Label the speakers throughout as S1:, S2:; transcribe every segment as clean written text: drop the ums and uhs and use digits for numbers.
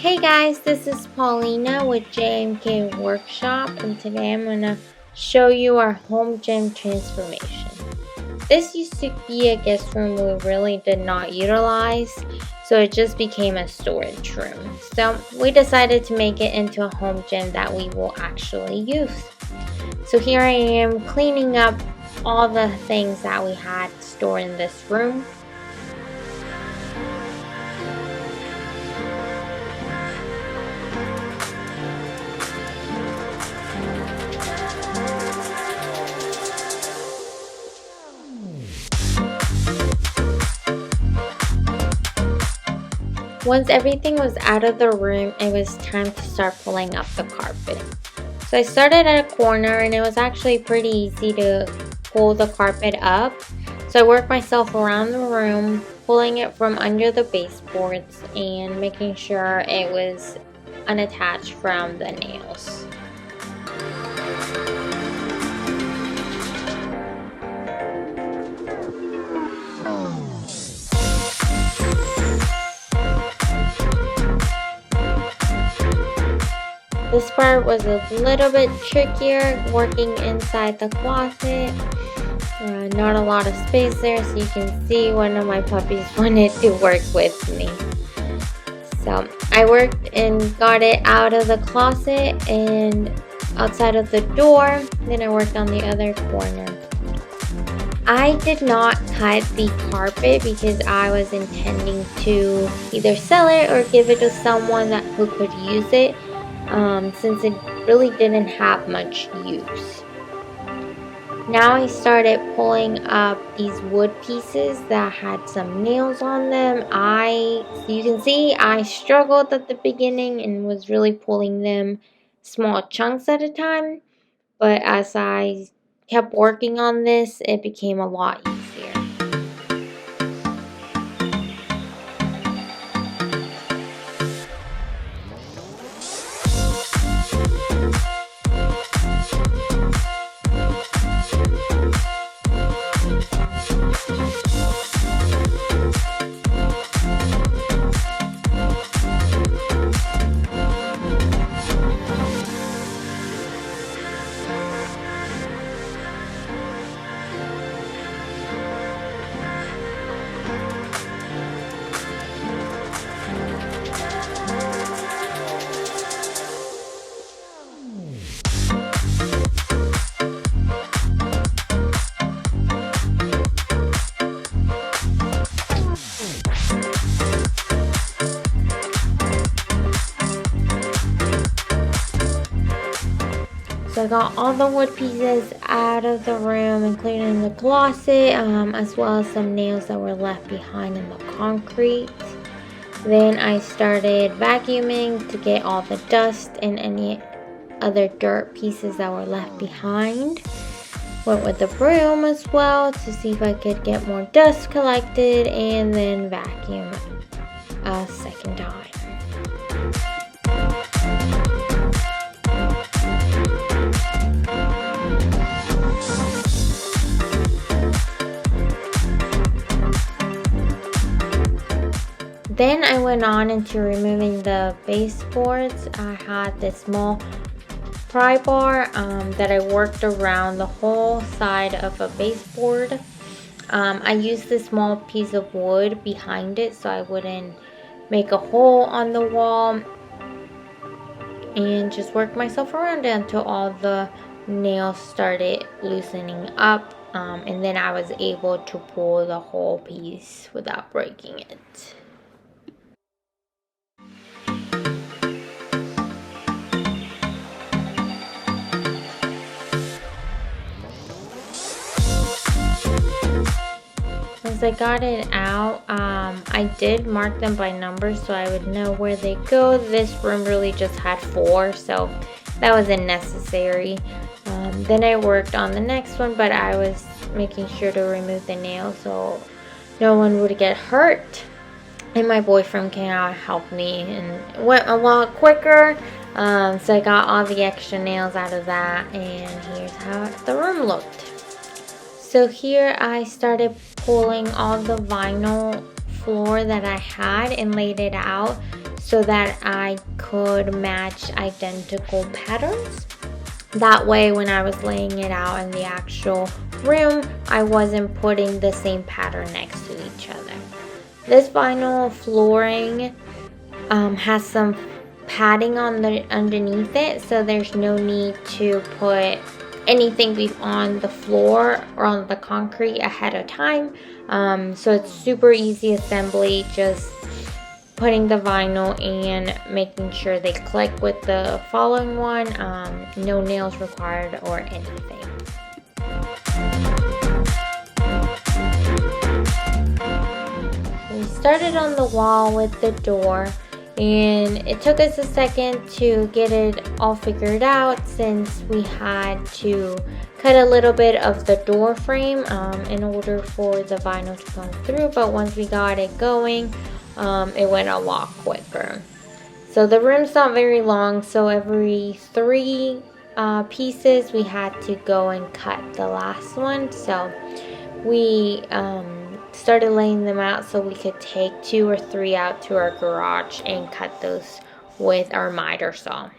S1: Hey guys, this is Paulina with JMKWorkshop, and today I'm going to show you our home gym transformation. This used to be a guest room we really did not utilize, so it just became a storage room. So we decided to make it into a home gym that we will actually use. So here I am cleaning up all the things that we had stored in this room. Once everything was out of the room, it was time to start pulling up the carpet. So I started at a corner and it was actually pretty easy to pull the carpet up. So I worked myself around the room, pulling it from under the baseboards and making sure it was unattached from the nails. This part was a little bit trickier, working inside the closet. Not a lot of space there, so you can see one of my puppies wanted to work with me. So I worked and got it out of the closet and outside of the door. Then I worked on the other corner. I did not cut the carpet because I was intending to either sell it or give it to someone who could use it. Since it really didn't have much use. Now I started pulling up these wood pieces that had some nails on them. You can see I struggled at the beginning and was really pulling them small chunks at a time. But as I kept working on this, it became a lot easier. So I got all the wood pieces out of the room, including the closet, as well as some nails that were left behind in the concrete. Then I started vacuuming to get all the dust and any other dirt pieces that were left behind. Went with the broom as well to see if I could get more dust collected, and then vacuum a second time. Then I went on into removing the baseboards. I had this small pry bar that I worked around the whole side of a baseboard. I used this small piece of wood behind it so I wouldn't make a hole on the wall, and just worked myself around it until all the nails started loosening up, and then I was able to pull the whole piece without breaking it. Once I got it out, I did mark them by numbers so I would know where they go. This room really just had 4, so that wasn't necessary. Then I worked on the next one, but I was making sure to remove the nails so no one would get hurt. And my boyfriend came out and helped me, and it went a lot quicker. So I got all the extra nails out of that, and here's how the room looked. So here I started pulling all the vinyl floor that I had and laid it out so that I could match identical patterns. That way when I was laying it out in the actual room, I wasn't putting the same pattern next to each other. This vinyl flooring has some padding underneath it, so there's no need to put anything on the floor or on the concrete ahead of time. So it's super easy assembly, just putting the vinyl and making sure they click with the following one. No nails required or anything. We started on the wall with the door, and it took us a second to get it all figured out since we had to cut a little bit of the door frame in order for the vinyl to come through. But once we got it going, it went a lot quicker. So the room's not very long, so every 3 pieces we had to go and cut the last one. So we started laying them out so we could take 2 or 3 out to our garage and cut those with our miter saw.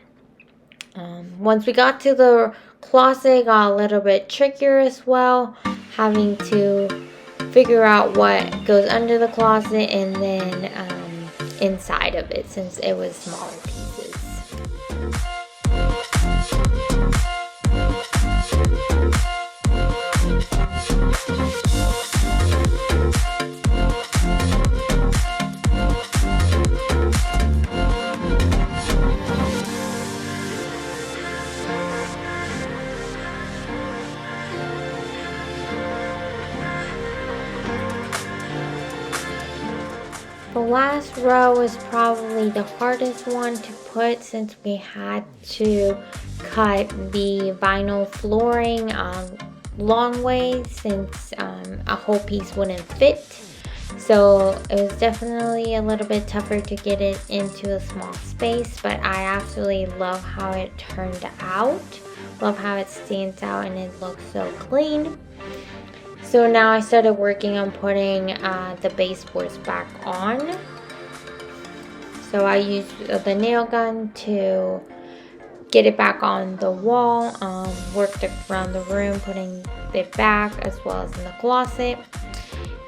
S1: Once we got to the closet, it got a little bit trickier as well, having to figure out what goes under the closet and then inside of it, since it was smaller pieces. The last row was probably the hardest one to put, since we had to cut the vinyl flooring long ways, since a whole piece wouldn't fit. So it was definitely a little bit tougher to get it into a small space, but I absolutely love how it turned out. Love how it stands out and it looks so clean. So now I started working on putting the baseboards back on. So I used the nail gun to get it back on the wall, worked around the room, putting it back as well as in the closet.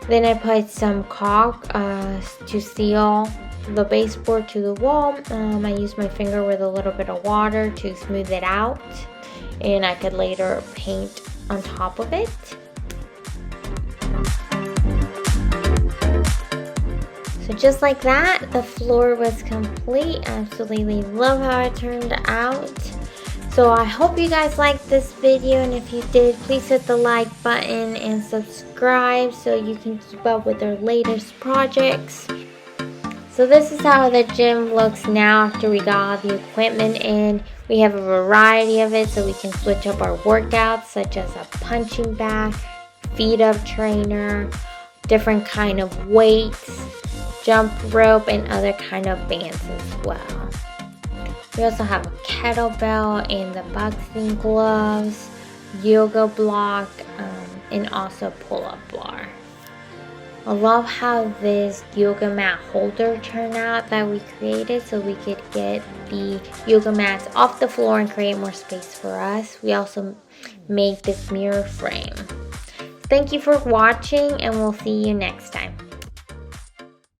S1: Then I put some caulk to seal the baseboard to the wall. I used my finger with a little bit of water to smooth it out, and I could later paint on top of it. So just like that, the floor was complete. I absolutely love how it turned out. So I hope you guys liked this video, and if you did, please hit the like button and subscribe so you can keep up with our latest projects. So this is how the gym looks now after we got all the equipment in. We have a variety of it, so we can switch up our workouts, such as a punching bag, feet up trainer, different kind of weights, jump rope, and other kind of bands as well. We also have a kettlebell and the boxing gloves, yoga block, and also pull-up bar. I love how this yoga mat holder turned out that we created, so we could get the yoga mats off the floor and create more space for us. We also made this mirror frame. Thank you for watching, and we'll see you next time.